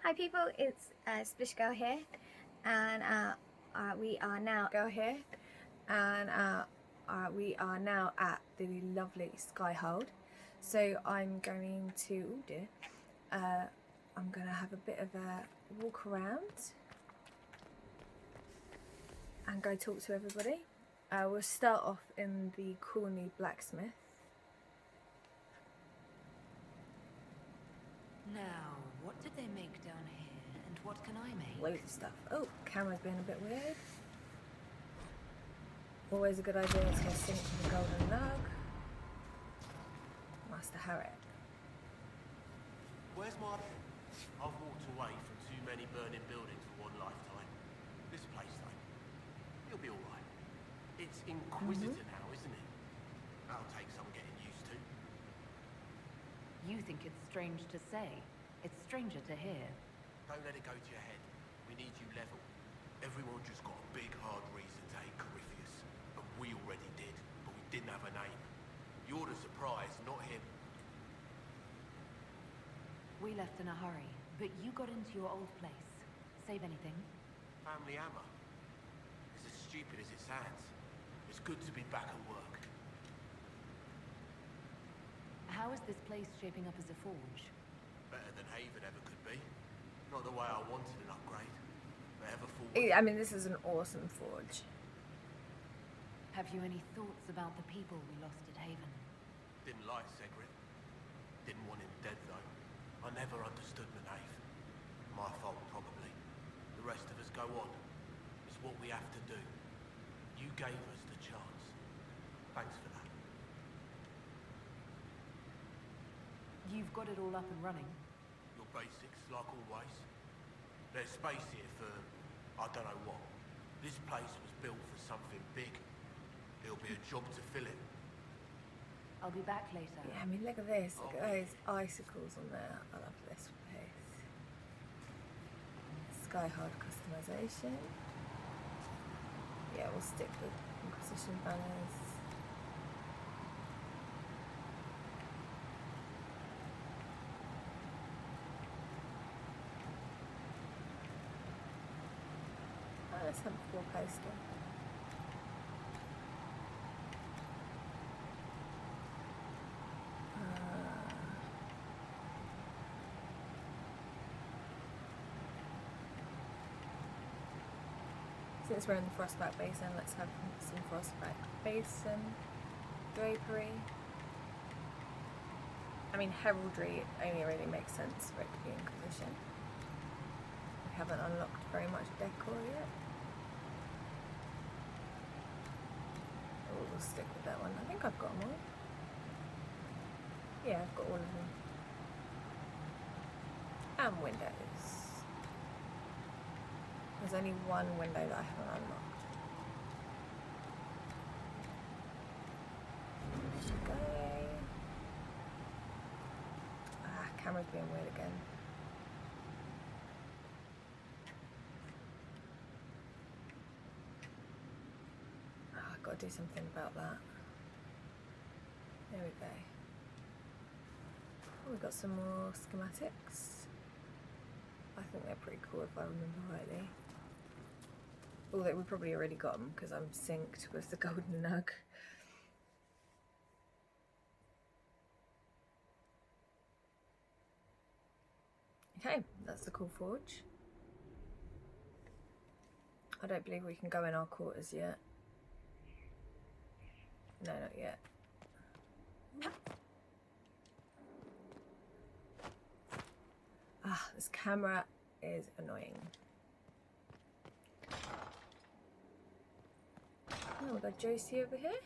Hi people, it's Splish Girl here, and we are now at the lovely Skyhold. So I'm going to I'm going to have a bit of a walk around and go talk to everybody. We'll start off in the Corny blacksmith. Now, what did they make down here, and what can I make? Loads of stuff. Oh, camera's being a bit weird. Always a good idea to sync to the golden nug. Master Harriet. Where's my... I've walked away from too many burning buildings for one lifetime. This place, though, it'll be alright. It's Inquisitor now, isn't it? That'll take some getting used to. You think it's strange to say. It's stranger to hear. Don't let it go to your head. We need you level. Everyone just got a big, hard reason to hate Corypheus. And we already did, but we didn't have a name. You're the surprise, not him. We left in a hurry, but you got into your old place. Save anything? Family hammer. It's as stupid as it sounds. It's good to be back at work. How is this place shaping up as a forge? Better than Haven ever could be. Not the way I wanted an upgrade. But ever forward. I mean, this is an awesome forge. Have you any thoughts about the people we lost at Haven? Didn't like Segret. Didn't want him dead, though. I never understood the knave. My fault, probably. The rest of us go on. It's what we have to do. You gave us the chance. Thanks for that. You've got it all up and running. Your basics, like always. There's space here for... I don't know what. This place was built for something big. It'll be a job to fill it. I'll be back later. Yeah, I mean, look at this. Look at those icicles on there. I love this place. Skyhold customization. Yeah, we'll stick with Inquisition banners. Oh, let's have a 4 poster. Since we're in the Frostback Basin, let's have some Frostback Basin drapery. I mean, heraldry only really makes sense for it to be Inquisition. We haven't unlocked very much decor yet. Oh, we'll stick with that one. I think I've got them all. Yeah, I've got all of them. And windows. There's only one window that I haven't unlocked. Okay. Camera's being weird again. I've got to do something about that. There we go. Oh, we've got some more schematics. I think they're pretty cool if I remember rightly. Although we probably already got them because I'm synced with the golden nug. Okay, that's the cool forge. I don't believe we can go in our quarters yet. No, not yet. This camera is annoying. Oh, we've got Josie over here.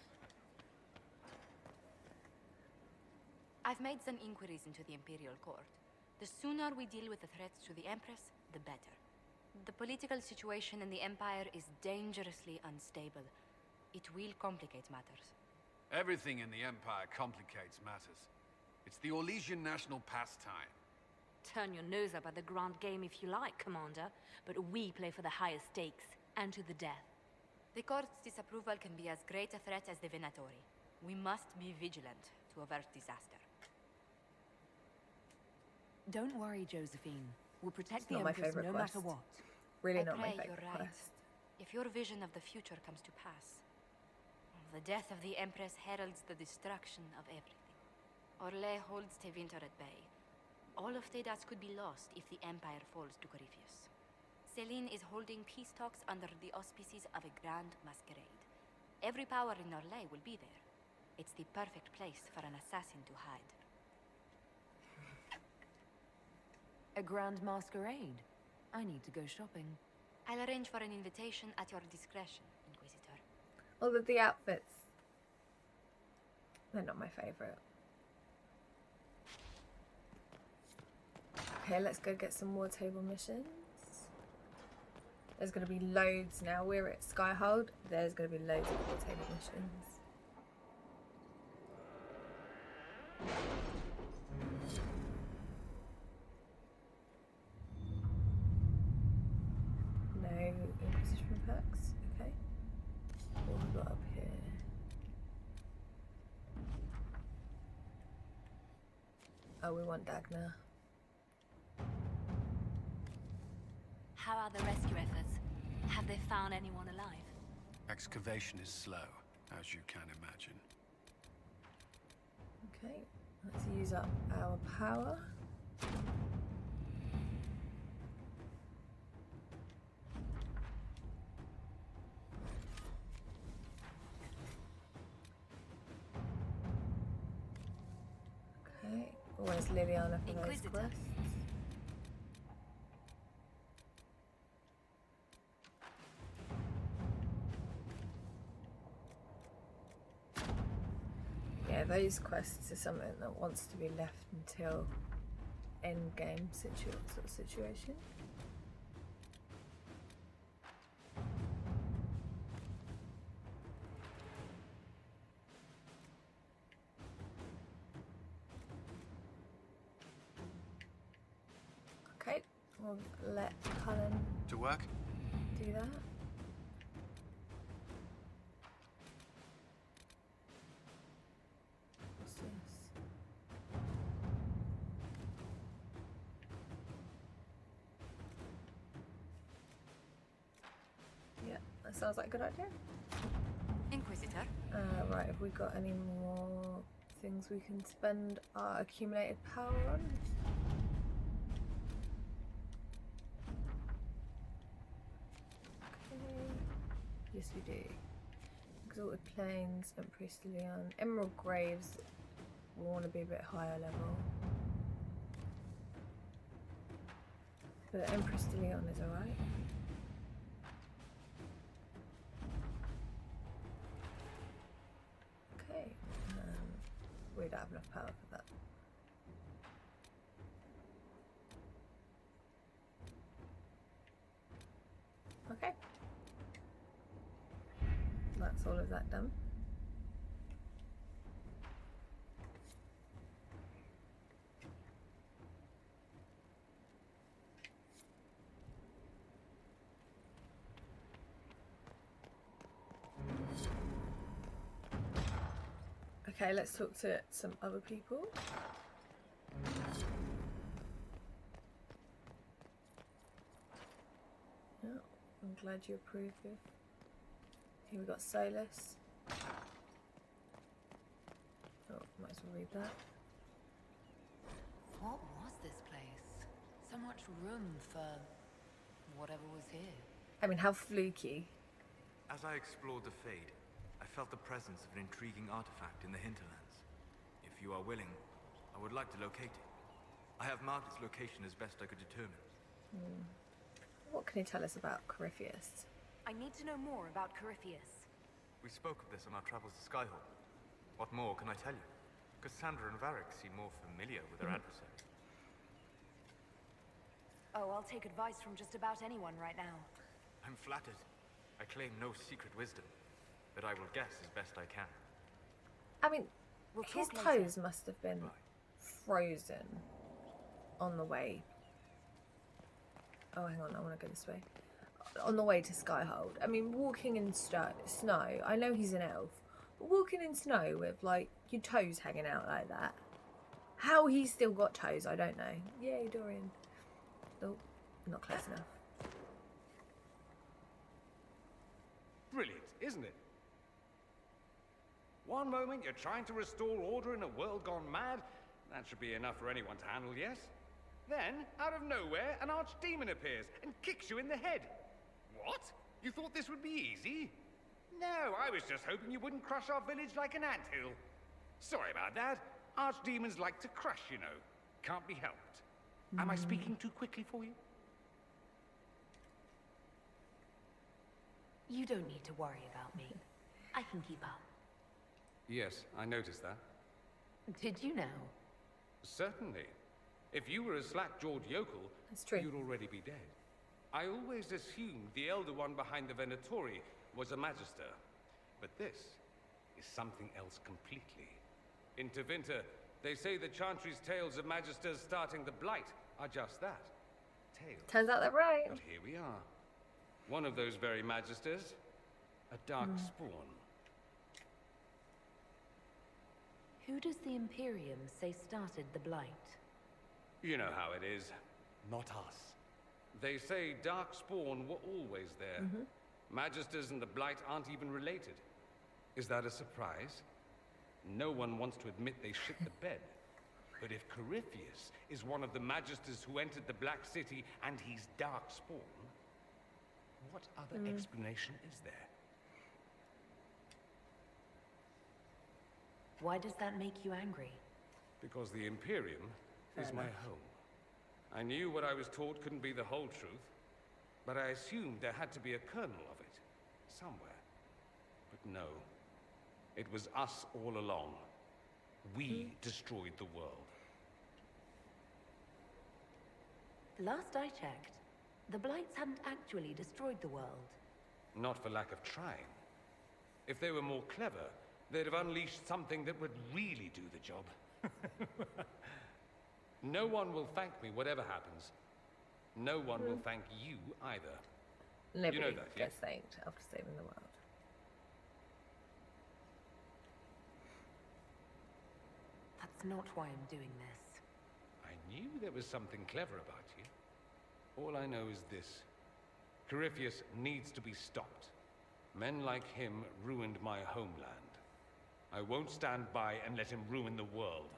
I've made some inquiries into the Imperial Court. The sooner we deal with the threats to the Empress, the better. The political situation in the Empire is dangerously unstable. It will complicate matters. Everything in the Empire complicates matters. It's the Orlesian national pastime. Turn your nose up at the grand game if you like, Commander, but we play for the highest stakes, and to the death. The Court's disapproval can be as great a threat as the Venatori. We must be vigilant to avert disaster. Don't worry, Josephine. We'll protect It's the not my Empress favourite no quest. matter what. Really I not my pray favourite you're right. quest. If your vision of the future comes to pass, the death of the Empress heralds the destruction of everything. Orlais holds Tevinter at bay. All of Tedas could be lost if the Empire falls to Corypheus. Celine is holding peace talks under the auspices of a grand masquerade. Every power in Orlais will be there. It's the perfect place for an assassin to hide. A grand masquerade? I need to go shopping. I'll arrange for an invitation at your discretion, Inquisitor. Although the outfits, they're not my favourite. Okay, let's go get some more table missions. There's going to be loads now. We're at Skyhold. There's going to be loads of more table missions. No Inquisition perks. Okay. What have we got up here? Oh, we want Dagna. How are the rescue efforts? Have they found anyone alive? Excavation is slow, as you can imagine. Okay, let's use up our power. Okay, where's Liliana for those Inquisitor. quests? Yeah, those quests are something that wants to be left until end game sort of situation. Okay, we'll let Cullen To work? do that. What's this? Yeah, that sounds like a good idea. Inquisitor, Right, have we got any more things we can spend our accumulated power on? Okay. Yes, we do. Exalted Plains, Empress de Leon, Emerald Graves. We want to be a bit higher level. But Empress de Leon is alright. Okay. We don't have enough power for that. Okay. That's all of that done. Okay, let's talk to some other people. Yeah, I'm glad you approve of. Here we got Solus. Oh, might as well read that. What was this place? So much room for whatever was here. I mean, how fluky. As I explored the Fade, I felt the presence of an intriguing artifact in the hinterlands. If you are willing, I would like to locate it. I have marked its location as best I could determine. What can you tell us about Corypheus? I need to know more about Corypheus. We spoke of this on our travels to Skyhold. What more can I tell you? Cassandra and Varric seem more familiar with their adversary. Oh, I'll take advice from just about anyone right now. I'm flattered. I claim no secret wisdom, but I will guess as best I can. I mean, We'll his talk later. toes must have been Right. frozen on the way. Oh, hang on, I want to go this way. On the way to Skyhold. I mean, walking in snow, I know he's an elf, but walking in snow with, like, your toes hanging out like that. How he's still got toes, I don't know. Yay, Dorian. Oh, not close enough. Brilliant, isn't it? One moment you're trying to restore order in a world gone mad. That should be enough for anyone to handle, yes? Then, out of nowhere, an archdemon appears and kicks you in the head. What? You thought this would be easy? No, I was just hoping you wouldn't crush our village like an anthill. Sorry about that. Archdemons like to crush, you know. Can't be helped. Am I speaking too quickly for you? You don't need to worry about me. I can keep up. Yes, I noticed that. Did you know? Certainly. If you were a slack-jawed yokel, That's true. you'd already be dead. I always assumed the Elder One behind the Venatori was a Magister. But this is something else completely. In Tevinter, they say the Chantry's tales of Magisters starting the Blight are just that. Tales. Turns out they're right. But here we are. One of those very Magisters. A dark spawn. Who does the Imperium say started the Blight? You know how it is. Not us. They say Darkspawn were always there. Magisters and the Blight aren't even related. Is that a surprise? No one wants to admit they shit the bed. But if Corypheus is one of the Magisters who entered the Black City and he's Darkspawn, what other explanation is there? Why does that make you angry? Because the Imperium is my home. I knew what I was taught couldn't be the whole truth, but I assumed there had to be a kernel of it, somewhere. But no, it was us all along. We destroyed the world. Last I checked, the Blights hadn't actually destroyed the world. Not for lack of trying. If they were more clever, they'd have unleashed something that would really do the job. No one will thank me, whatever happens. No one will thank you either. Nobody You know that, yeah? gets thanked after saving the world. That's not why I'm doing this. I knew there was something clever about you. All I know is this. Corypheus needs to be stopped. Men like him ruined my homeland. I won't stand by and let him ruin the world.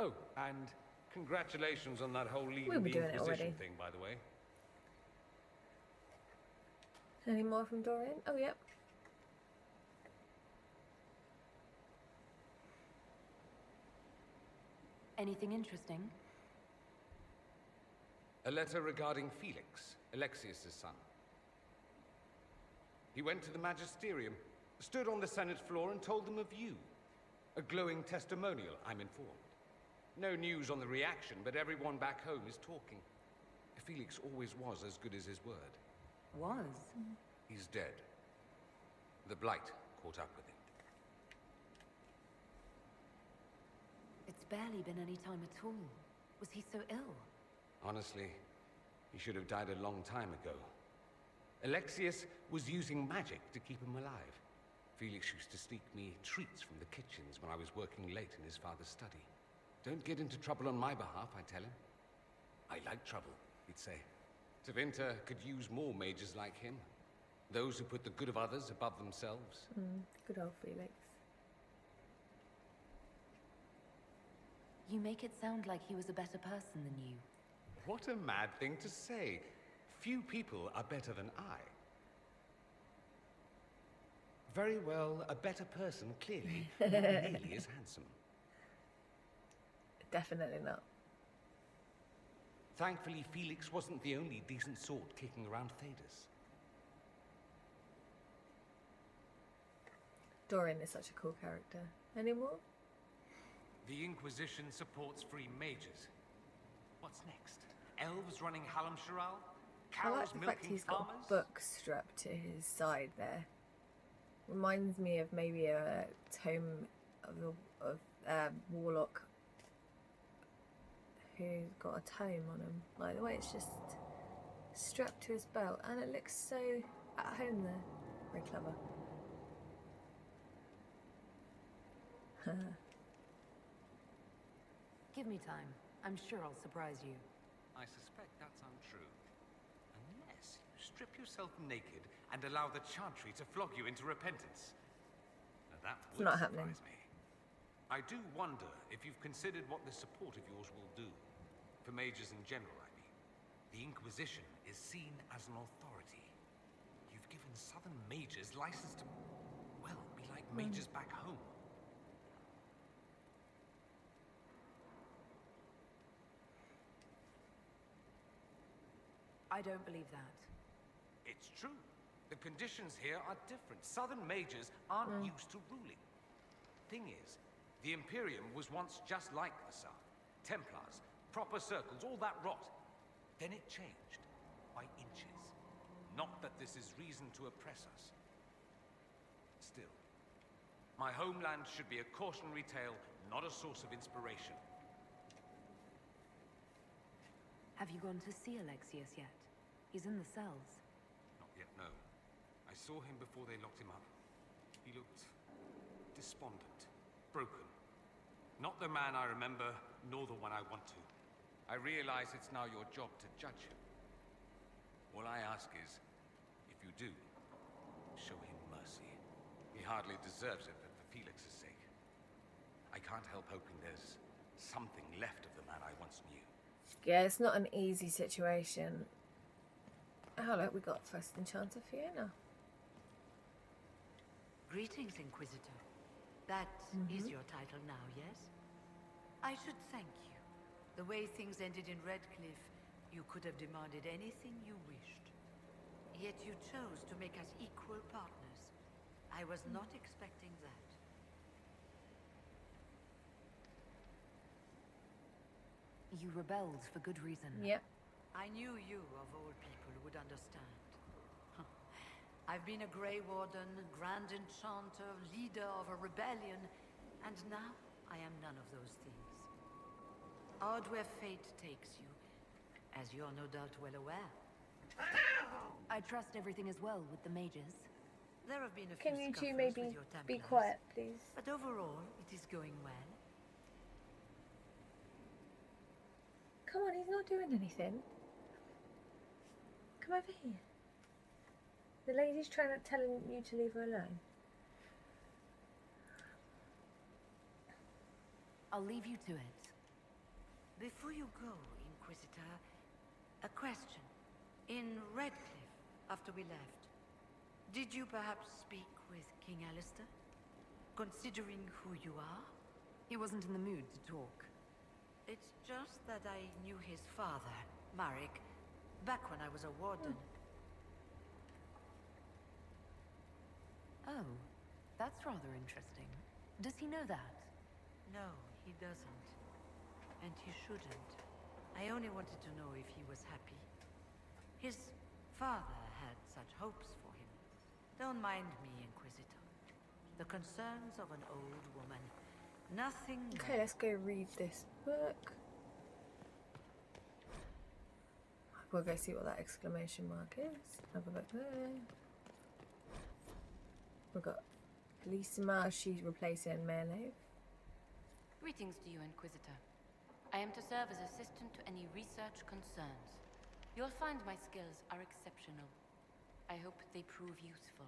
Oh, and congratulations on that whole leaving We'll be the doing it Inquisition already. thing, by the way. Any more from Dorian? Oh, yep. Anything interesting? A letter regarding Felix, Alexius' son. He went to the Magisterium, stood on the Senate floor and told them of you. A glowing testimonial, I'm informed. No news on the reaction, but everyone back home is talking. Felix always was as good as his word. Was? He's dead. The Blight caught up with him. It's barely been any time at all. Was he so ill? Honestly, he should have died a long time ago. Alexius was using magic to keep him alive. Felix used to sneak me treats from the kitchens when I was working late in his father's study. Don't get into trouble on my behalf, I tell him. I like trouble, he'd say. Tevinter could use more mages like him. Those who put the good of others above themselves. Good old Felix. You make it sound like he was a better person than you. What a mad thing to say. Few people are better than I. Very well, a better person, clearly, not nearly as handsome. Definitely not. Thankfully, Felix wasn't the only decent sort kicking around Thedas. Dorian is such a cool character. Any more? The Inquisition supports free mages. What's next? Elves running Hallam Sharal? I like Cows the fact milking he's got farmers? a book strapped to his side there. Reminds me of maybe a tome of Warlock who's got a tome on him. Like the way it's just strapped to his belt, and it looks so at home there. Very clever. Give me time. I'm sure I'll surprise you. I suspect that's untrue. Unless you strip yourself naked and allow the Chantry to flog you into repentance. Now that It's would not surprise happening. me. I do wonder if you've considered what this support of yours will do. For mages in general, I mean. The Inquisition is seen as an authority. You've given Southern mages license to, well, be like mages back home. I don't believe that. It's true. The conditions here are different. Southern mages aren't used to ruling. Thing is, the Imperium was once just like the South. Templars, proper circles, all that rot. Then it changed. By inches. Not that this is reason to oppress us. Still, my homeland should be a cautionary tale, not a source of inspiration. Have you gone to see Alexius yet? He's in the cells. Not yet, no. I saw him before they locked him up. He looked despondent, broken. Not the man I remember, nor the one I want to. I realize it's now your job to judge him. All I ask is, if you do, show him mercy. He hardly deserves it, but for Felix's sake. I can't help hoping there's something left of the man I once knew. Yeah, it's not an easy situation. Oh, look, we got First Enchanter Fiona. Greetings, Inquisitor. That is your title now, yes? I should thank you. The way things ended in Redcliffe, you could have demanded anything you wished. Yet you chose to make us equal partners. I was not expecting that. You rebelled for good reason. Yep. I knew you, of all people, would understand. I've been a Grey Warden, Grand Enchanter, leader of a rebellion, and now I am none of those things. Odd where fate takes you, as you're no doubt well aware. I trust everything is well with the mages. There have been a few Can you two scuffles maybe with your be Templars, quiet, please? but overall, it is going well. Come on, he's not doing anything. Come over here. The lady's telling you to leave her alone. I'll leave you to it. Before you go, Inquisitor, a question. In Redcliffe, after we left, did you perhaps speak with King Alistair? Considering who you are? He wasn't in the mood to talk. It's just that I knew his father, Marek, back when I was a warden. Oh, that's rather interesting. Does he know that? No, he doesn't. And he shouldn't. I only wanted to know if he was happy. His father had such hopes for him. Don't mind me, Inquisitor. The concerns of an old woman. Nothing Okay, more. let's go read this book. We'll go see what that exclamation mark is. Have a look there. We've got Lisa, she's replacing Merlove. Greetings to you, Inquisitor. I am to serve as assistant to any research concerns. You'll find my skills are exceptional. I hope they prove useful.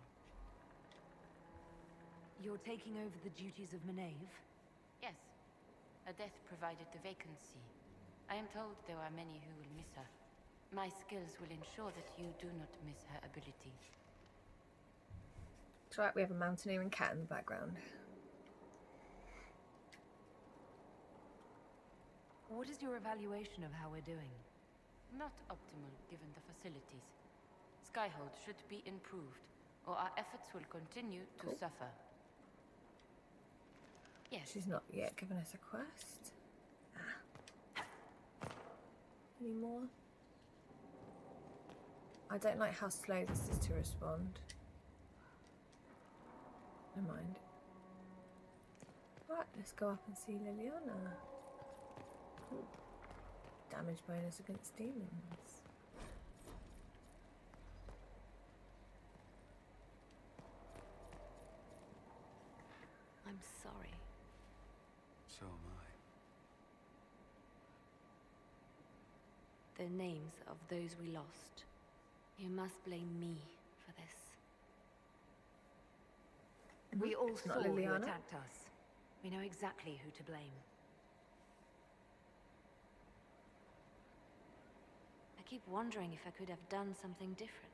You're taking over the duties of Menave? Yes. A death provided the vacancy. I am told there are many who will miss her. My skills will ensure that you do not miss her ability. It's right, we have a mountaineer and cat in the background. What is your evaluation of how we're doing? Not optimal given the facilities. Skyhold should be improved, or our efforts will continue to suffer. Yes. She's not yet given us a quest. Ah. Any more? I don't like how slow this is to respond. Never mind. Right, let's go up and see Liliana. Ooh. Damage bonus against demons. I'm sorry. So am I. the names of those we lost. You must blame me for this. We all It's saw not who Liliana. attacked us. We know exactly who to blame. I keep wondering if I could have done something different.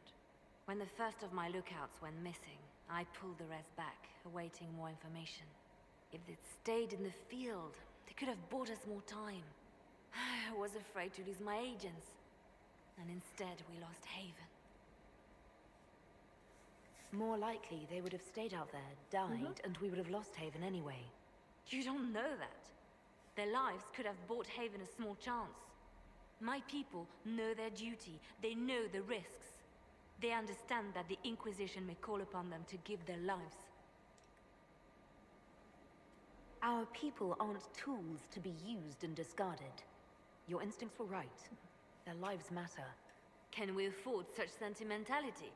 When the first of my lookouts went missing, I pulled the rest back, awaiting more information. If they'd stayed in the field, they could have bought us more time. I was afraid to lose my agents. And instead, we lost Haven. More likely, they would have stayed out there, died, and we would have lost Haven anyway. You don't know that. Their lives could have bought Haven a small chance. My people know their duty. They know the risks. They understand that the Inquisition may call upon them to give their lives. Our people aren't tools to be used and discarded. Your instincts were right. Their lives matter. Can we afford such sentimentality?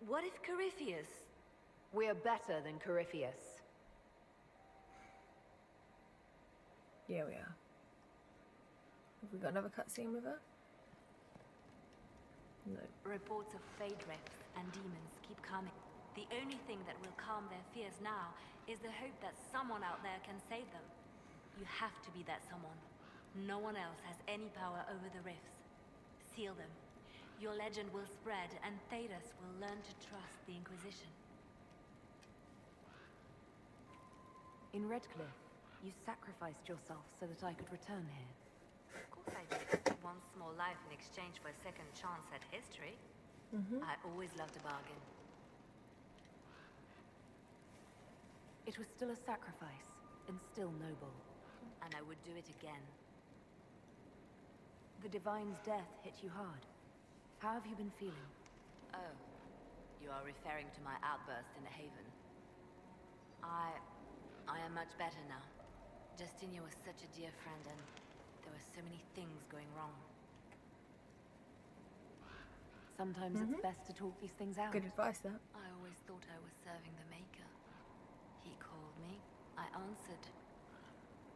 What if Corypheus... We're better than Corypheus. Yeah, we are. Have we got another cutscene with her? No. Reports of Fade Rifts and demons keep coming. The only thing that will calm their fears now is the hope that someone out there can save them. You have to be that someone. No one else has any power over the rifts. Seal them. Your legend will spread, and Thedas will learn to trust the Inquisition. In Redcliffe, you sacrificed yourself so that I could return here. Of course I did. One small life in exchange for a second chance at history. I always loved a bargain. It was still a sacrifice, and still noble. And I would do it again. The Divine's death hit you hard. How have you been feeling? Oh, you are referring to my outburst in the Haven. I am much better now. Justinia was such a dear friend, and there were so many things going wrong. Sometimes it's best to talk these things out. Good advice, that. I always thought I was serving the Maker. He called me. I answered.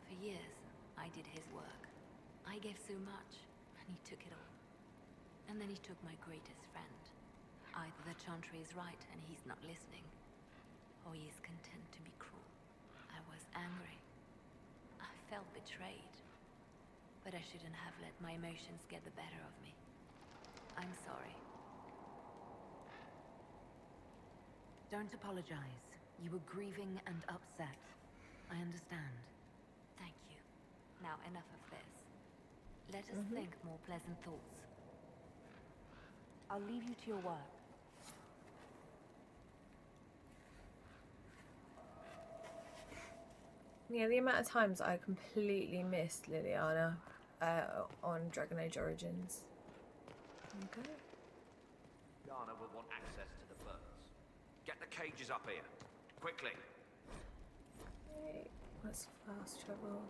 For years, I did his work. I gave so much, and he took it all. And then he took my greatest friend. Either the Chantry is right and he's not listening, or he is content to be cruel. I was angry. I felt betrayed. But I shouldn't have let my emotions get the better of me. I'm sorry. Don't apologize. You were grieving and upset. I understand. Thank you. Now enough of this. Let us think more pleasant thoughts. I'll leave you to your work. Yeah, the amount of times I completely missed Liliana on Dragon Age Origins. Okay. Yana will want access to the birds. Get the cages up here. Quickly. Wait, let's fast travel.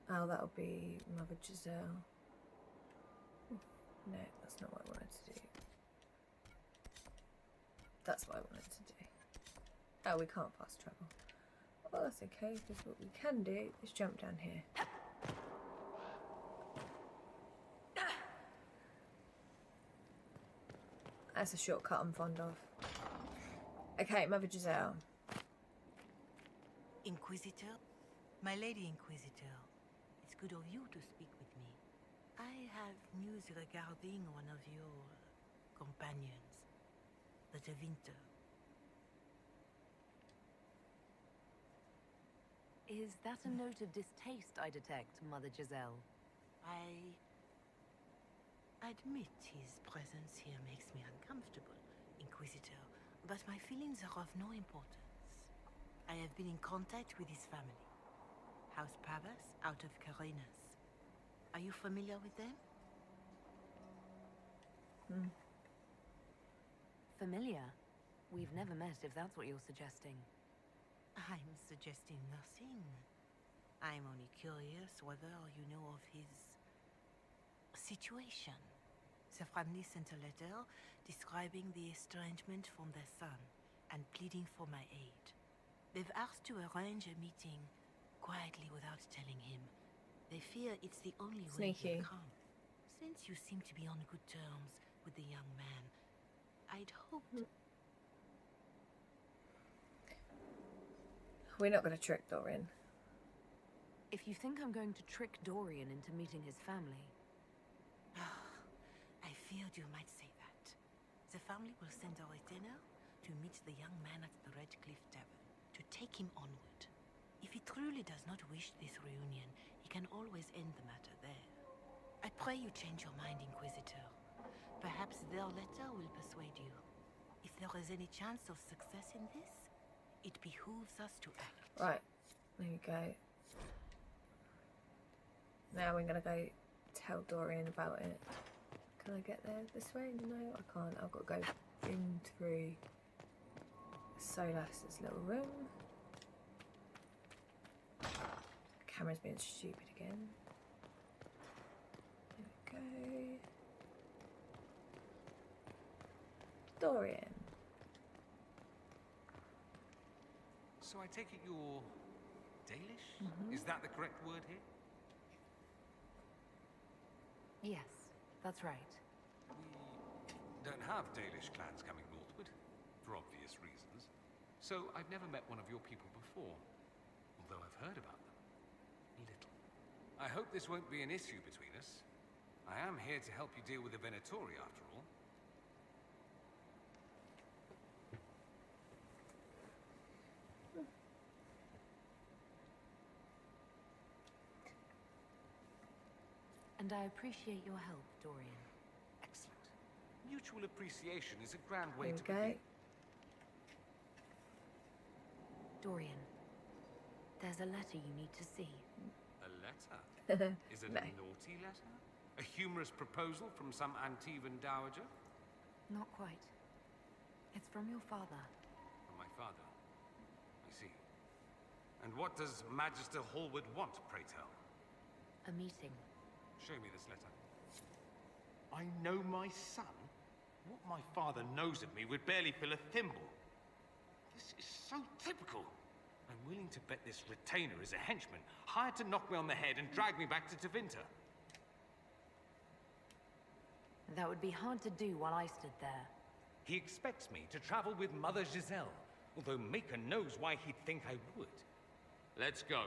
Oh, that'll be Mother Giselle. No, that's not what I wanted to do. That's what I wanted to do. Oh, we can't fast travel. Well, that's okay, because what we can do is jump down here. That's a shortcut I'm fond of. Okay, Mother Giselle. Inquisitor? My Lady Inquisitor, it's good of you to speak with me. I have news regarding one of your companions, the De Winter. Is that a note of distaste I detect, Mother Giselle? I admit his presence here makes me uncomfortable, Inquisitor, but my feelings are of no importance. I have been in contact with his family. House Pavas, out of Carenas. Are you familiar with them? Familiar? We've never met, if that's what you're suggesting. I'm suggesting nothing. I'm only curious whether you know of his situation. The family sent a letter describing the estrangement from their son and pleading for my aid. They've asked to arrange a meeting quietly without telling him. They fear it's the only way Sneaky. he'll come. Since you seem to be on good terms with the young man, I'd hoped... We're not going to trick Dorian. If you think I'm going to trick Dorian into meeting his family... I feared you might say that. The family will send a retainer to meet the young man at the Red Cliff Tavern, to take him onward. If he truly does not wish this reunion, he can always end the matter there. I pray you change your mind, Inquisitor. Perhaps their letter will persuade you. If there is any chance of success in this, it behooves us to act. Right, there you go. Now we're going to go tell Dorian about it. Can I get there this way? No, I can't. I've got to go in through Solas's little room. Camera's being stupid again. There we go. Dorian. So I take it you're Dalish? Is that the correct word here? Yes, that's right. We don't have Dalish clans coming northward, for obvious reasons. So I've never met one of your people before, although I've heard about them. Little. I hope this won't be an issue between us. I am here to help you deal with the Venatori, after all. And I appreciate your help, Dorian. Excellent. Mutual appreciation is a grand way There to we go. begin. Dorian, there's a letter you need to see. A letter? Is it No. a naughty letter? A humorous proposal from some Antivan dowager? Not quite. It's from your father. From my father. I see. And what does Magister Hallward want, pray tell? A meeting. Show me this letter. I know my son? What my father knows of me would barely fill a thimble. This is so typical. I'm willing to bet this retainer is a henchman, hired to knock me on the head and drag me back to Tevinter. That would be hard to do while I stood there. He expects me to travel with Mother Giselle, although Maker knows why he'd think I would. Let's go.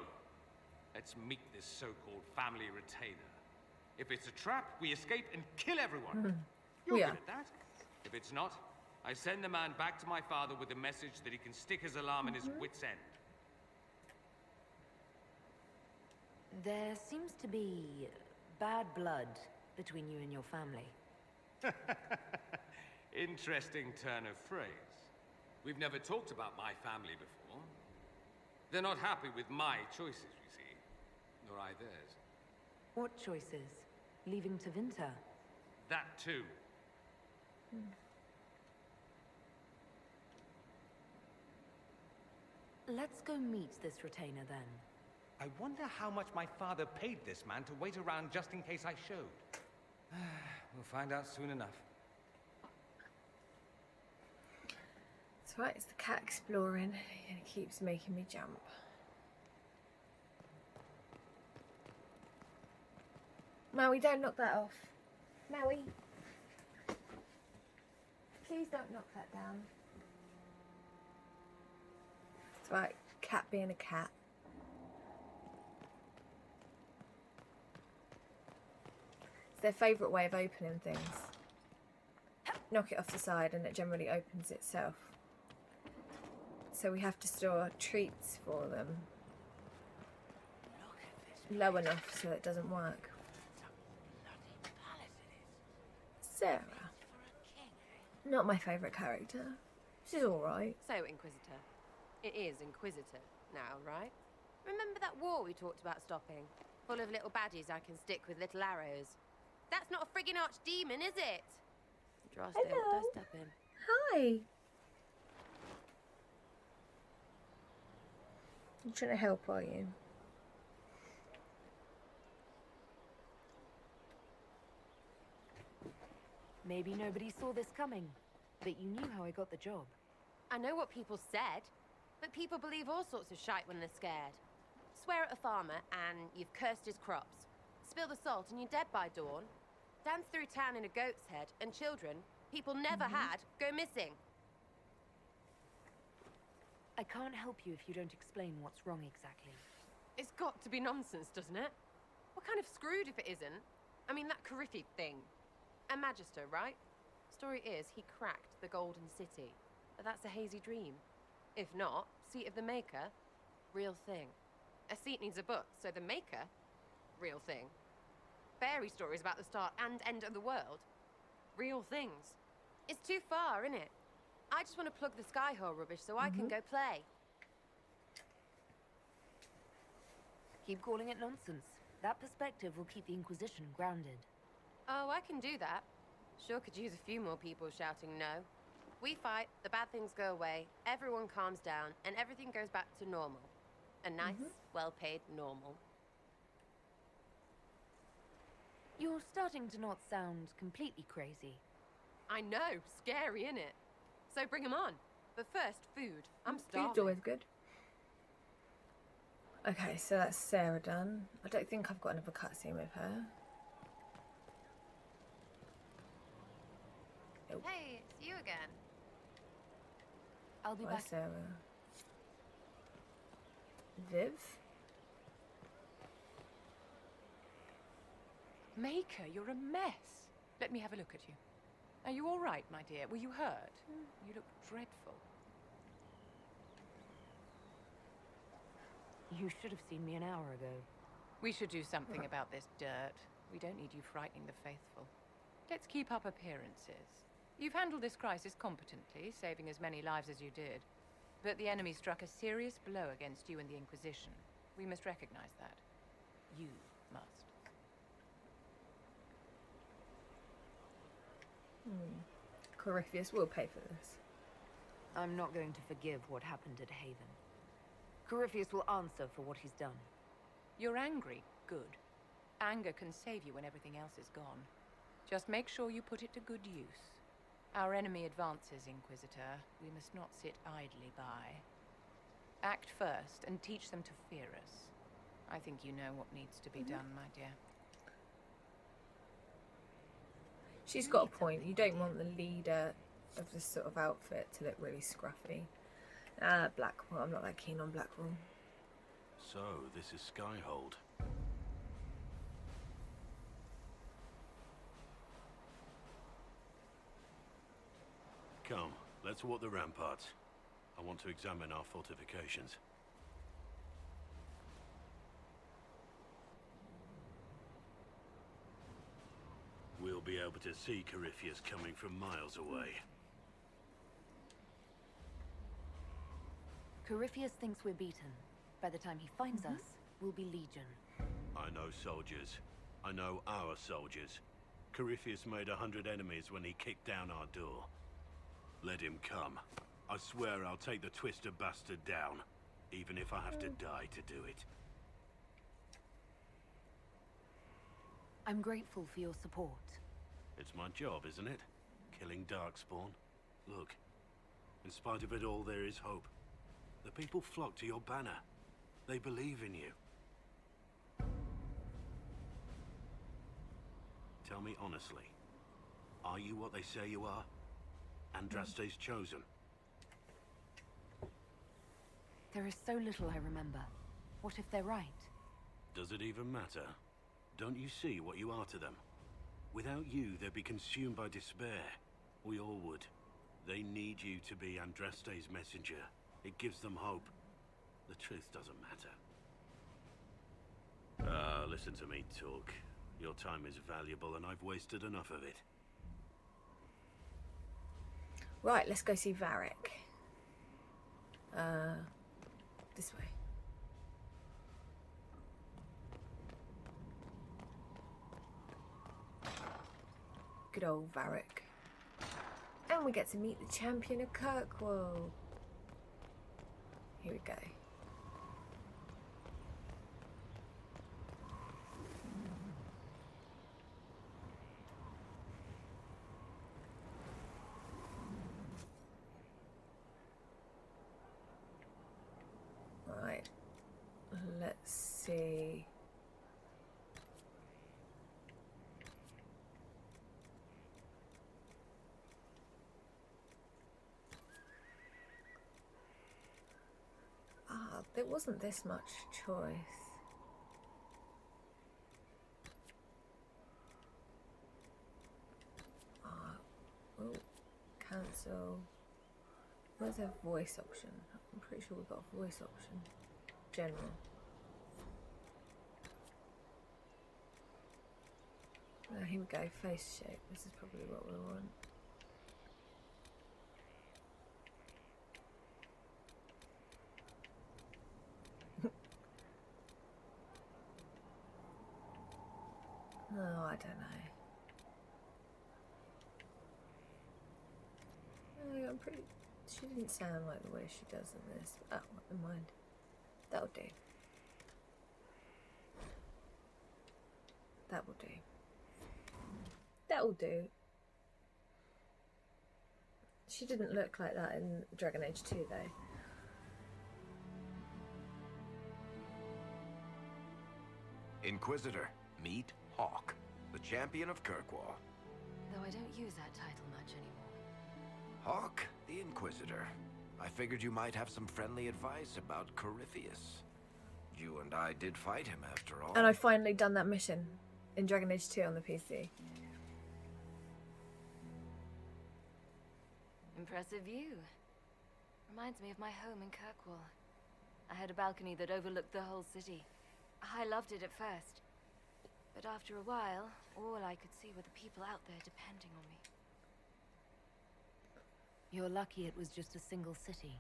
Let's meet this so-called family retainer. If it's a trap, we escape and kill everyone. You're Yeah. good at that. If it's not, I send the man back to my father with a message that he can stick his alarm in his wit's end. There seems to be bad blood between you and your family. Interesting turn of phrase. We've never talked about my family before. They're not happy with my choices, you see. Nor I theirs. What choices? Leaving Tevinter? That too. Let's go meet this retainer then. I wonder how much my father paid this man to wait around just in case I showed. We'll find out soon enough. That's right, it's the cat exploring, and it keeps making me jump. Maui, don't knock that off. Maui. Please don't knock that down. That's right, cat being a cat. It's their favourite way of opening things. Knock it off the side and it generally opens itself. So we have to store treats for them. Low enough so it doesn't work. Sarah. Not my favourite character. She's alright. So, Inquisitor. It is Inquisitor now, right? Remember that war we talked about stopping? Full of little baddies I can stick with little arrows. That's not a friggin' archdemon, is it? Draw still, Hello. don't step in. Hi. You trying to help, are you? Maybe nobody saw this coming, but you knew how I got the job. I know what people said, but people believe all sorts of shite when they're scared. swear at a farmer and you've cursed his crops. Spill the salt and you're dead by dawn. Dance through town in a goat's head and children, people never had, go missing. I can't help you if you don't explain what's wrong exactly. It's got to be nonsense, doesn't it? We're kind of screwed if it isn't. I mean, that Coryphe thing. A Magister, right? Story is, he cracked the Golden City. But that's a hazy dream. If not, Seat of the Maker, real thing. A seat needs a book, so the Maker, real thing. Fairy stories about the start and end of the world, real things. It's too far, innit? I just want to plug the Skyhold rubbish so I can go play. Keep calling it nonsense. That perspective will keep the Inquisition grounded. Oh, I can do that. Sure could use a few more people shouting no. We fight, the bad things go away, everyone calms down, and everything goes back to normal. A nice, well-paid normal. You're starting to not sound completely crazy. I know, scary, innit? So bring 'em on. But first, food. I'm starving. Food's always good. Okay, so that's Sarah done. I don't think I've got another cutscene with her. Nope. Hey, it's you again. I'll be Bye, back. Sarah. Viv? Maker, you're a mess. Let me have a look at you. Are you all right, my dear? Were you hurt? You look dreadful. You should have seen me an hour ago. We should do something about this dirt. We don't need you frightening the faithful. Let's keep up appearances. You've handled this crisis competently, saving as many lives as you did. But the enemy struck a serious blow against you and the Inquisition. We must recognize that. You must. Corypheus will pay for this. I'm not going to forgive what happened at Haven. Corypheus will answer for what he's done. You're angry. Good. Anger can save you when everything else is gone. Just make sure you put it to good use. Our enemy advances, Inquisitor. We must not sit idly by. Act first and teach them to fear us. I think you know what needs to be done, my dear. She's got a point. You don't want the leader of this sort of outfit to look really scruffy. Blackwall. I'm not that keen on Blackwall. So, this is Skyhold. Come, let's walk the ramparts. I want to examine our fortifications. We'll be able to see Corypheus coming from miles away. Corypheus thinks we're beaten. By the time he finds us, we'll be legion. I know soldiers. I know our soldiers. Corypheus made 100 enemies when he kicked down our door. Let him come. I swear I'll take the twister bastard down, even if I have to die to do it. I'm grateful for your support. It's my job, isn't it? Killing Darkspawn. Look, in spite of it all, there is hope. The people flock to your banner. They believe in you. Tell me honestly, are you what they say you are? Andraste's chosen? There is so little I remember. What if they're right? Does it even matter? Don't you see what you are to them? Without you, they'd be consumed by despair. We all would. They need you to be Andraste's messenger. It gives them hope. The truth doesn't matter. Listen to me talk. Your time is valuable and I've wasted enough of it. Right, let's go see Varric. This way. Good old Varric. And we get to meet the champion of Kirkwall. Here we go. Right, let's Let's see. Ah, there wasn't this much choice. Oh, cancel. Where's a voice option? I'm pretty sure we've got a voice option. General. Oh, here we go. Face shape. This is probably what we want. No, I don't know. I'm pretty... She didn't sound like the way she does in this. Oh, never mind. That'll do. That will do. That will do. She didn't look like that in Dragon Age 2 though. Inquisitor, meet Hawk, the champion of Kirkwall. Though I don't use that title much anymore. Hawk, the Inquisitor. I figured you might have some friendly advice about Corypheus. You and I did fight him after all. And I've finally done that mission in Dragon Age 2 on the PC. Impressive view. Reminds me of my home in Kirkwall. I had a balcony that overlooked the whole city. I loved it at first. But after a while, all I could see were the people out there depending on me. You're lucky it was just a single city.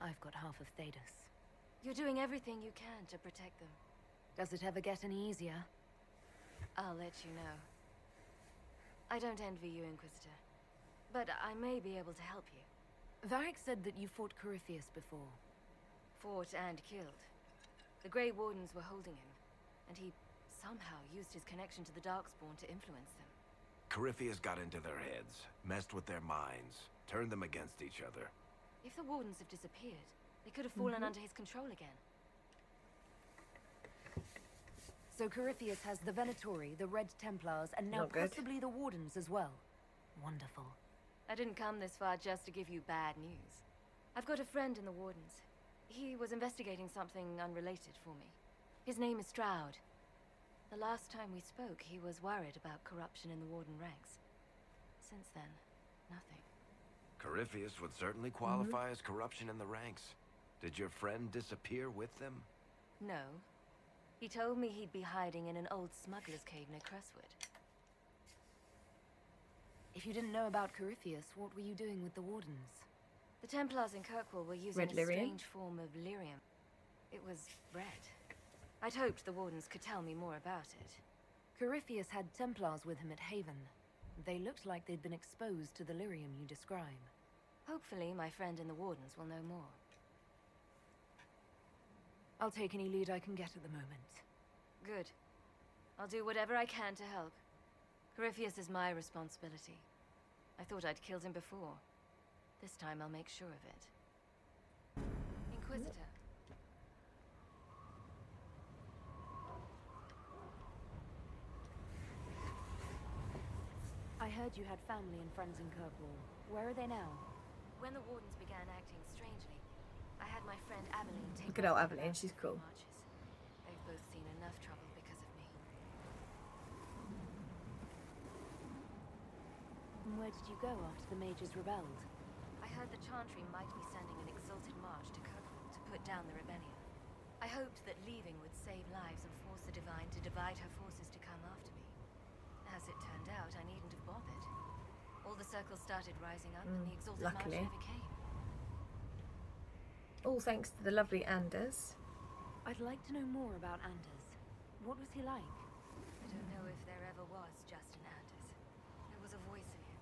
I've got half of Thedas. You're doing everything you can to protect them. Does it ever get any easier? I'll let you know. I don't envy you, Inquisitor. But I may be able to help you. Varric said that you fought Corypheus before. Fought and killed. The Grey Wardens were holding him, and he somehow used his connection to the Darkspawn to influence them. Corypheus got into their heads, messed with their minds, turned them against each other. If the Wardens have disappeared, they could have fallen under his control again. So Corypheus has the Venatori, the Red Templars, and now possibly the Wardens as well. Wonderful. I didn't come this far just to give you bad news. I've got a friend in the Wardens. He was investigating something unrelated for me. His name is Stroud. The last time we spoke, he was worried about corruption in the Warden ranks. Since then, nothing. Corypheus would certainly qualify as corruption in the ranks. Did your friend disappear with them? No. He told me he'd be hiding in an old smuggler's cave near Crestwood. If you didn't know about Corypheus, what were you doing with the Wardens? The Templars in Kirkwall were using a strange form of lyrium. It was red. I'd hoped the Wardens could tell me more about it. Corypheus had Templars with him at Haven. They looked like they'd been exposed to the lyrium you describe. Hopefully, my friend in the Wardens will know more. I'll take any lead I can get at the moment. Good. I'll do whatever I can to help. Corypheus is my responsibility. I thought I'd killed him before. This time I'll make sure of it. Inquisitor. I heard you had family and friends in Kirkwall. Where are they now? When the Wardens began acting strangely, I had my friend Aveline take Look at how Aveline, she's cool. marches. They've both seen enough trouble because of me. And where did you go after the mages rebelled? I heard the Chantry might be sending an exalted march to Kirkwall to put down the rebellion. I hoped that leaving would save lives and force the Divine to divide her forces to come after me. As it turned out, I needn't have bothered. All the circles started rising up and the exalted march never came. All thanks to the lovely Anders. I'd like to know more about Anders. What was he like? I don't know if there ever was just an Anders. There was a voice in him,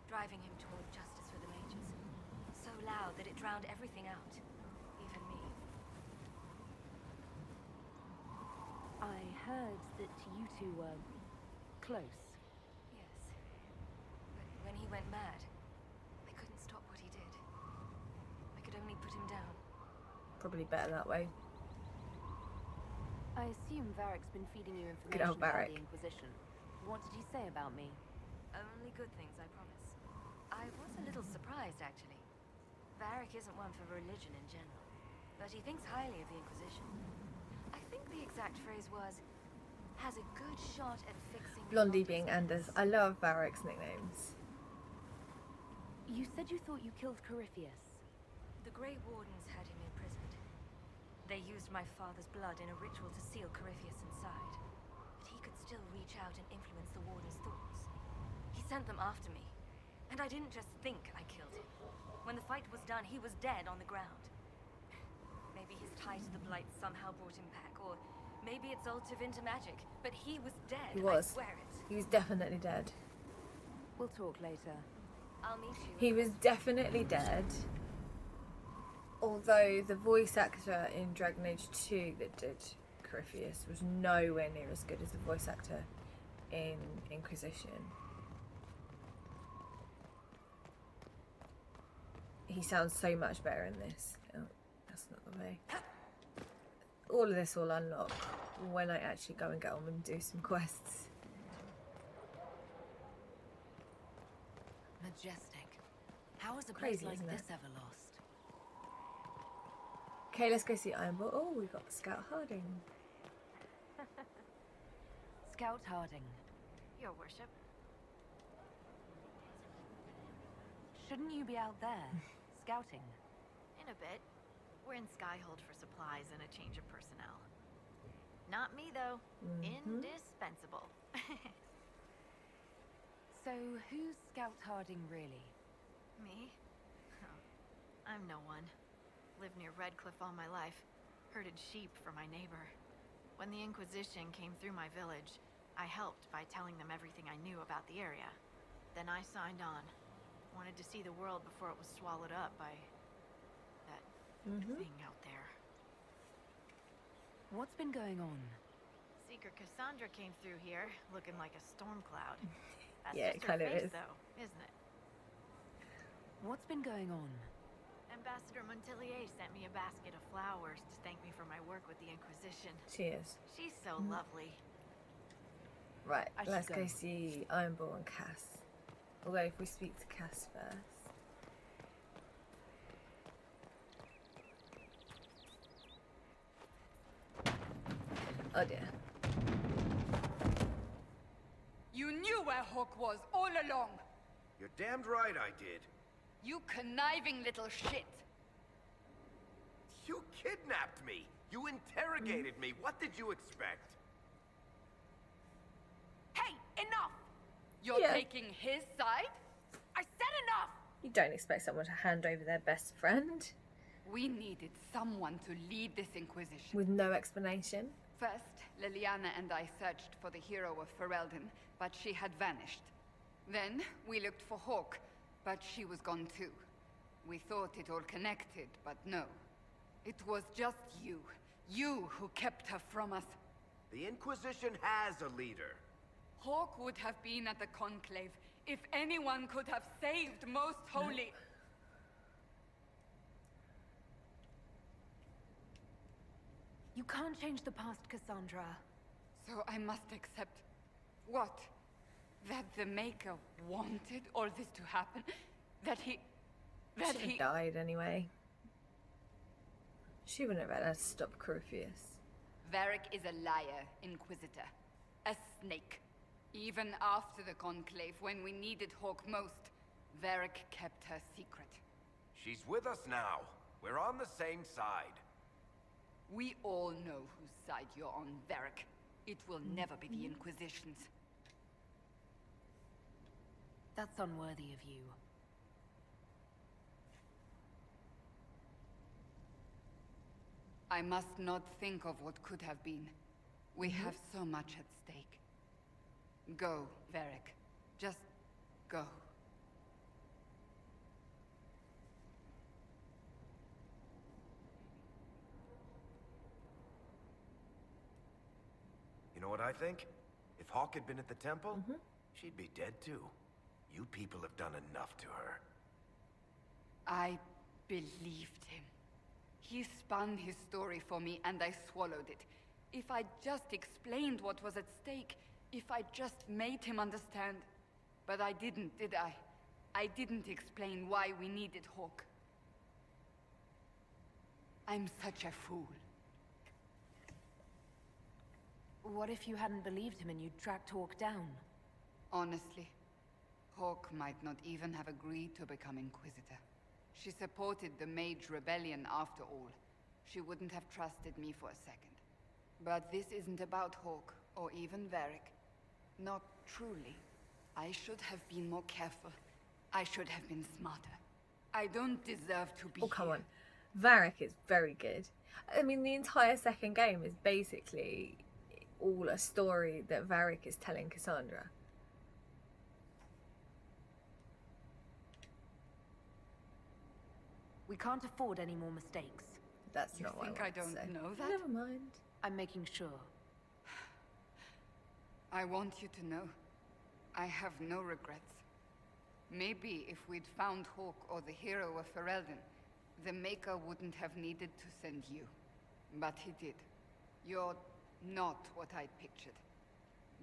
driving him toward justice for the mages. So loud that it drowned everything out, even me. I heard that you two were close. Yes. But when he went mad, I couldn't stop what he did. I could only put him down. Probably better that way. I assume Varric's been feeding you Good information old about Varric. the Inquisition. What did he say about me? Only good things, I promise. I was a little surprised, actually. Varric isn't one for religion in general, but he thinks highly of the Inquisition. I think the exact phrase was, has a good shot at fixing... Blondie being Anders. I love Varric's nicknames. You said you thought you killed Corypheus. The Grey Wardens had him imprisoned. They used my father's blood in a ritual to seal Corypheus inside. But he could still reach out and influence the Warden's thoughts. He sent them after me. And I didn't just think I killed him. When the fight was done, he was dead on the ground. Maybe his tie to the Blight somehow brought him back, or maybe it's Ultivinter magic, but he was dead. He was. I swear it. He was definitely dead. We'll talk later. I'll meet you. He was definitely dead. Although the voice actor in Dragon Age 2 that did Corypheus was nowhere near as good as the voice actor in Inquisition. He sounds so much better in this. Oh, that's not the way. All of this will unlock when I actually go and get on and do some quests. Majestic. How is a Crazy, place like isn't it? this ever lost? Okay, let's go see Ironball. Oh, we've got Scout Harding. Scout Harding. Your worship. Shouldn't you be out there, scouting? In a bit. We're in Skyhold for supplies and a change of personnel. Not me, though. Indispensable. So, who's Scout Harding really? Me? Oh, I'm no one. Lived near Redcliffe all my life. Herded sheep for my neighbor. When the Inquisition came through my village, I helped by telling them everything I knew about the area. Then I signed on. Wanted to see the world before it was swallowed up by that thing out there. What's been going on? Seeker Cassandra came through here, looking like a storm cloud. That's Yeah, just it kind her of face, is. though, isn't it? What's been going on? Ambassador Montelier sent me a basket of flowers to thank me for my work with the Inquisition. She is. She's so lovely. Right, I should let's go go. see Ironball and Cass. Although if we speak to Cass first. Oh dear. You knew where Hawk was all along. You're damned right I did. You conniving little shit. You kidnapped me. You interrogated me. What did you expect? Hey, enough! You're Yeah. taking his side? I said enough! You don't expect someone to hand over their best friend We needed someone to lead this Inquisition. with no explanation. First, Liliana and I searched for the hero of Ferelden, but she had vanished. Then, we looked for Hawk, but she was gone too. We thought it all connected, but no. It was just you. You who kept her from us. The Inquisition has a leader. Hawk would have been at the Conclave if anyone could have saved Most Holy. You can't change the past, Cassandra. So I must accept... what? That the Maker wanted all this to happen? That he... Should have died anyway. She wouldn't have had to stop Corypheus. Varric is a liar, Inquisitor. A snake. Even after the Conclave, when we needed Hawk most, Varric kept her secret. She's with us now. We're on the same side. We all know whose side you're on, Varric. It will never be the Inquisition's. That's unworthy of you. I must not think of what could have been. We have so much at stake. Go, Varric. Just go. You know what I think? If Hawk had been at the temple, she'd be dead too. You people have done enough to her. I believed him. He spun his story for me and I swallowed it. If I just explained what was at stake, if I just made him understand. But I didn't, did I? I didn't explain why we needed Hawk. I'm such a fool. What if you hadn't believed him and you'd tracked Hawk down? Honestly, Hawk might not even have agreed to become Inquisitor. She supported the Mage Rebellion after all. She wouldn't have trusted me for a second. But this isn't about Hawk, or even Varric. Not truly. I should have been more careful. I should have been smarter. I don't deserve to be Oh, come on. Varric is very good. I mean, the entire second game is basically all a story that Varric is telling Cassandra. We can't afford any more mistakes. That's not what I don't know that? Never mind. I'm making sure. I want you to know, I have no regrets. Maybe if we'd found Hawk or the hero of Ferelden, the Maker wouldn't have needed to send you. But he did. You're not what I'd pictured.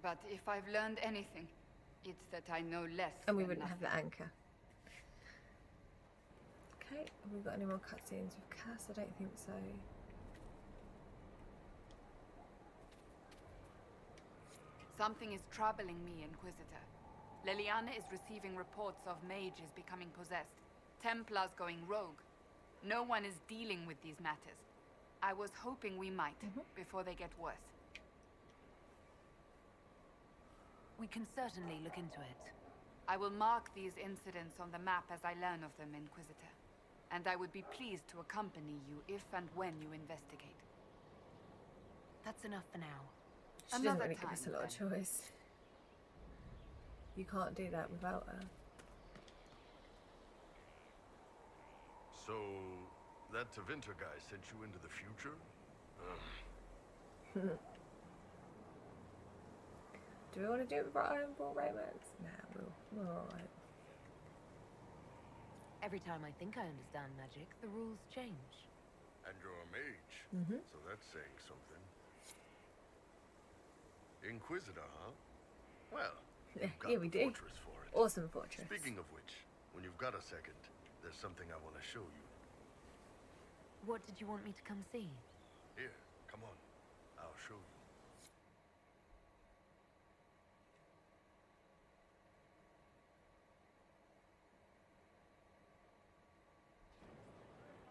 But if I've learned anything, it's that I know less. And we than wouldn't have nothing. the anchor. Okay, have we got any more cutscenes with Cass? I don't think so. Something is troubling me, Inquisitor. Leliana is receiving reports of mages becoming possessed, Templars going rogue. No one is dealing with these matters. I was hoping we might, before they get worse. We can certainly look into it. I will mark these incidents on the map as I learn of them, Inquisitor. And I would be pleased to accompany you if and when you investigate. That's enough for now. She doesn't really give us a lot of choice. You can't do that without her. So, that Tevinter guy sent you into the future? Do we want to do it with our Iron Ball romance? Nah, we're alright. Every time I think I understand magic, the rules change. And you're a mage. So that's saying something. Inquisitor, huh? Well, Yeah, you've got here we the do. fortress for it. Awesome fortress. Speaking of which, when you've got a second, there's something I want to show you. What did you want me to come see? Here, come on. I'll show you.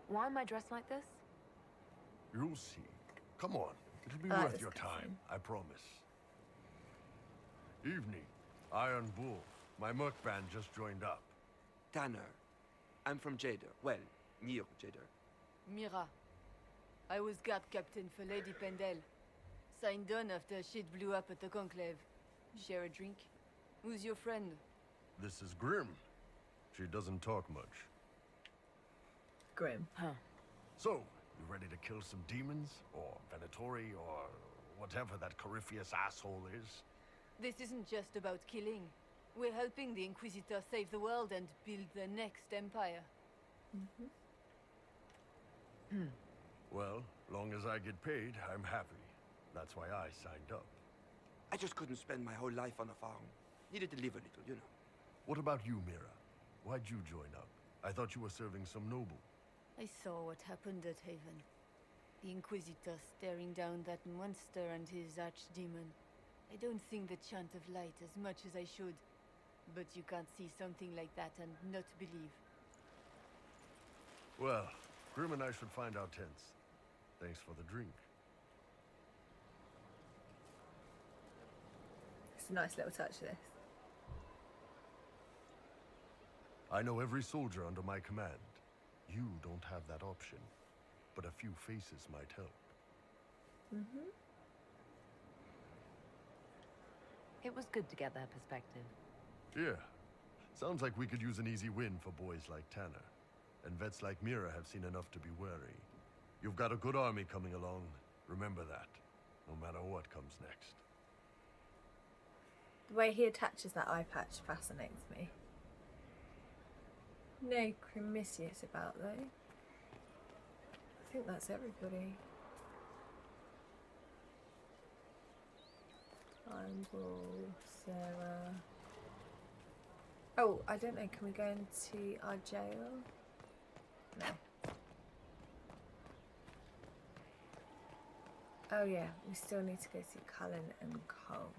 Why am I dressed like this? You'll see. Come on. It'll be Oh, worth this your cutscene. time, I promise. Evening. Iron Bull. My merc band just joined up. Tanner. I'm from Jader. Well, near Jader. Mira. I was guard captain for Lady Pendel. Signed on after shit blew up at the Conclave. Share a drink? Who's your friend? This is Grim. She doesn't talk much. Grim. Huh. So, you ready to kill some demons? Or Venatori? Or whatever that Corypheus asshole is? This isn't just about killing. We're helping the Inquisitor save the world and build the next empire. Well, long as I get paid, I'm happy. That's why I signed up. I just couldn't spend my whole life on a farm. Needed to live a little, you know. What about you, Mira? Why'd you join up? I thought you were serving some noble. I saw what happened at Haven. The Inquisitor staring down that monster and his archdemon. I don't sing the chant of light as much as I should. But you can't see something like that and not believe. Well, Grim and I should find our tents. Thanks for the drink. It's a nice little touch, this. I know every soldier under my command. You don't have that option. But a few faces might help. It was good to get their perspective. Yeah. Sounds like we could use an easy win for boys like Tanner. And vets like Mira have seen enough to be wary. You've got a good army coming along. Remember that. No matter what comes next. The way he attaches that eye patch fascinates me. No Crimicius about, though. I think that's everybody. Fireball, Sarah. Oh, I don't know. Can we go into our jail? No. Oh yeah, we still need to go see Cullen and Cole.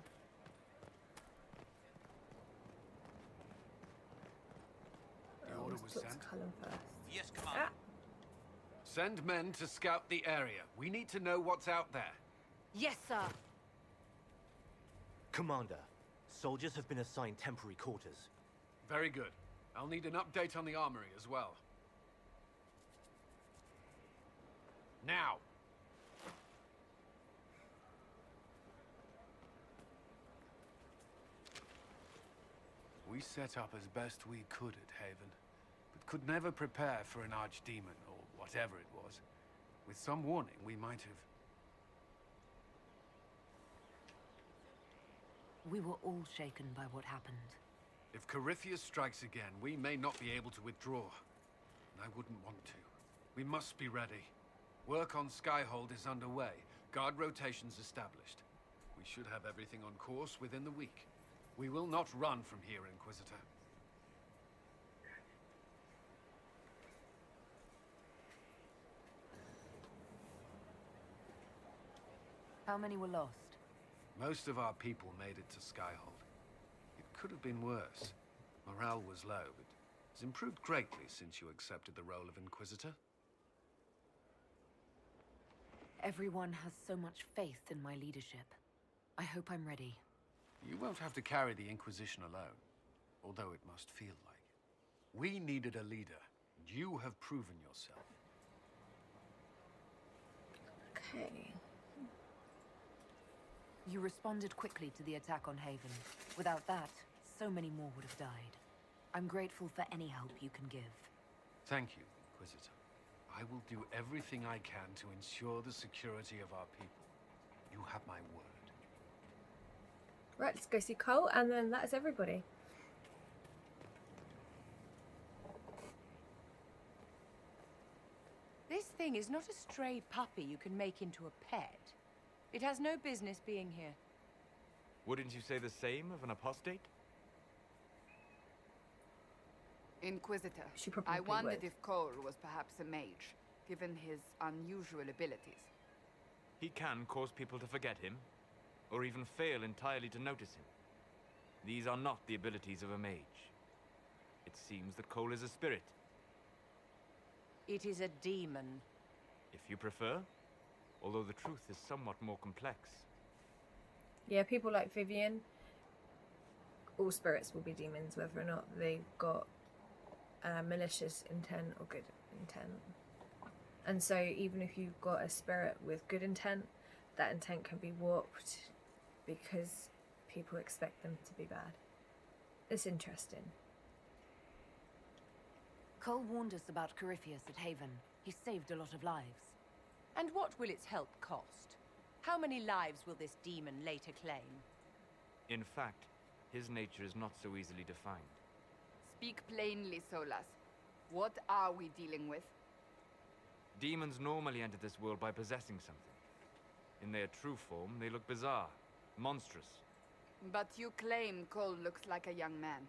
The order was sent? Cullen first. Yes, Commander. Send men to scout the area. We need to know what's out there. Yes, sir. Commander, soldiers have been assigned temporary quarters. Very good. I'll need an update on the armory as well. Now! We set up as best we could at Haven, but could never prepare for an archdemon, or whatever it was. With some warning, we might have... We were all shaken by what happened. If Corypheus strikes again, we may not be able to withdraw. And I wouldn't want to. We must be ready. Work on Skyhold is underway. Guard rotations established. We should have everything on course within the week. We will not run from here, Inquisitor. How many were lost? Most of our people made it to Skyhold. It could have been worse. Morale was low, but it's improved greatly since you accepted the role of Inquisitor. Everyone has so much faith in my leadership. I hope I'm ready. You won't have to carry the Inquisition alone, although it must feel like it. We needed a leader, and you have proven yourself. Okay. You responded quickly to the attack on Haven. Without that, so many more would have died. I'm grateful for any help you can give. Thank you, Inquisitor. I will do everything I can to ensure the security of our people. You have my word. Right, let's go see Cole, and then that's everybody. This thing is not a stray puppy you can make into a pet. It has no business being here. Wouldn't you say the same of an apostate? Inquisitor, She probably I wondered would. if Cole was perhaps a mage, given his unusual abilities. He can cause people to forget him, or even fail entirely to notice him. These are not the abilities of a mage. It seems that Cole is a spirit. It is a demon. If you prefer, although the truth is somewhat more complex. Yeah, people like Vivian, all spirits will be demons, whether or not they've got malicious intent or good intent. And so even if you've got a spirit with good intent, that intent can be warped because people expect them to be bad. It's interesting. Cole warned us about Corypheus at Haven. He saved a lot of lives. And what will its help cost? How many lives will this demon later claim? In fact, his nature is not so easily defined. Speak plainly, Solas. What are we dealing with? Demons normally enter this world by possessing something. In their true form, they look bizarre, monstrous. But you claim Cole looks like a young man.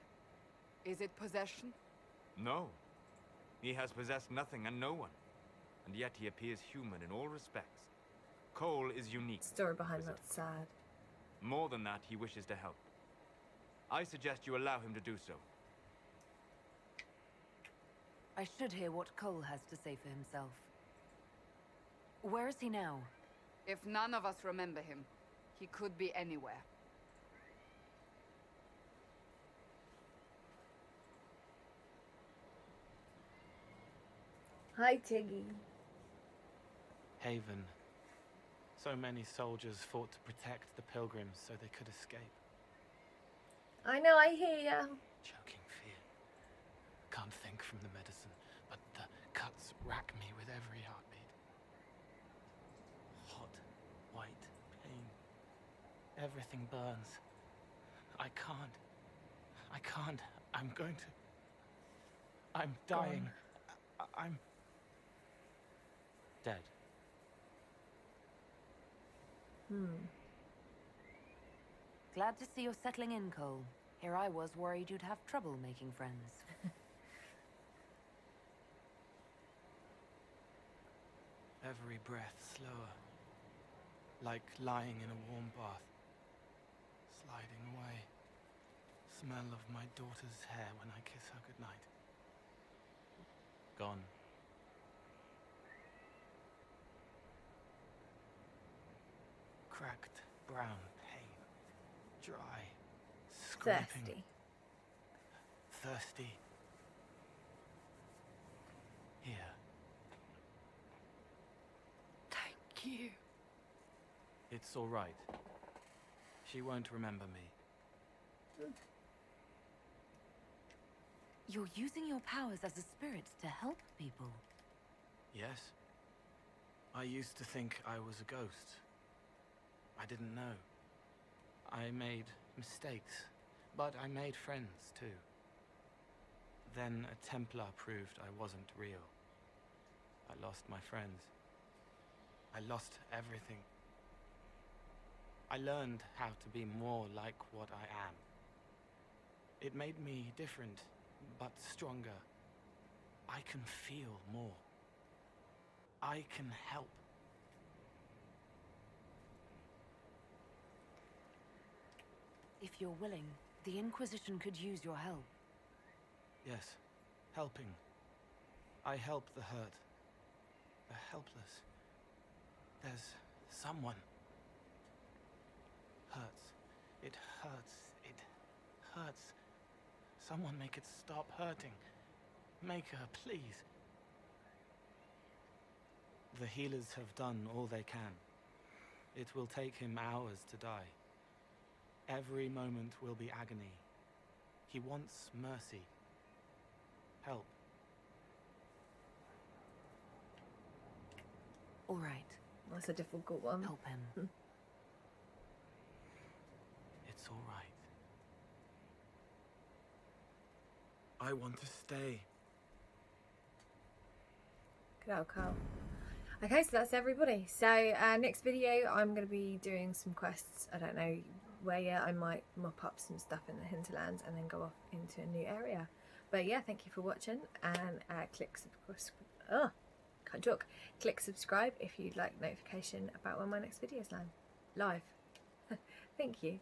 Is it possession? No. He has possessed nothing and no one. And yet he appears human in all respects. Cole is unique. Story behind that's sad. More than that, he wishes to help. I suggest you allow him to do so. I should hear what Cole has to say for himself. Where is he now? If none of us remember him, he could be anywhere. Hi, Tiggy. Haven. So many soldiers fought to protect the pilgrims so they could escape. I know, I hear ya. Choking fear. Can't think from the medicine, but the cuts rack me with every heartbeat. Hot, white pain. Everything burns. I can't. I'm going to... I'm dying. I'm... dead. Glad to see you're settling in, Cole. Here I was worried you'd have trouble making friends. Every breath slower. Like lying in a warm bath. Sliding away. Smell of my daughter's hair when I kiss her goodnight. Gone. Cracked brown pain. Dry. Scraping. Thirsty. Here. Thank you. It's all right. She won't remember me. You're using your powers as a spirit to help people. Yes. I used to think I was a ghost. I didn't know. I made mistakes, but I made friends too. Then a Templar proved I wasn't real. I lost my friends. I lost everything. I learned how to be more like what I am. It made me different, but stronger. I can feel more. I can help. If you're willing, the Inquisition could use your help. Yes, helping. I help the hurt, the helpless. There's someone. Hurts. It hurts. It hurts. Someone make it stop hurting. Make her, please. The healers have done all they can. It will take him hours to die. Every moment will be agony. He wants mercy. Help. All right. That's a difficult one. Help him. It's all right. I want to stay. Good old Carl. Okay, so that's everybody. So next video I'm going to be doing some quests. I don't know where yet. I might mop up some stuff in the hinterlands and then go off into a new area. But yeah, thank you for watching, and click subscribe if you'd like notification about when my next videos land live. Thank you.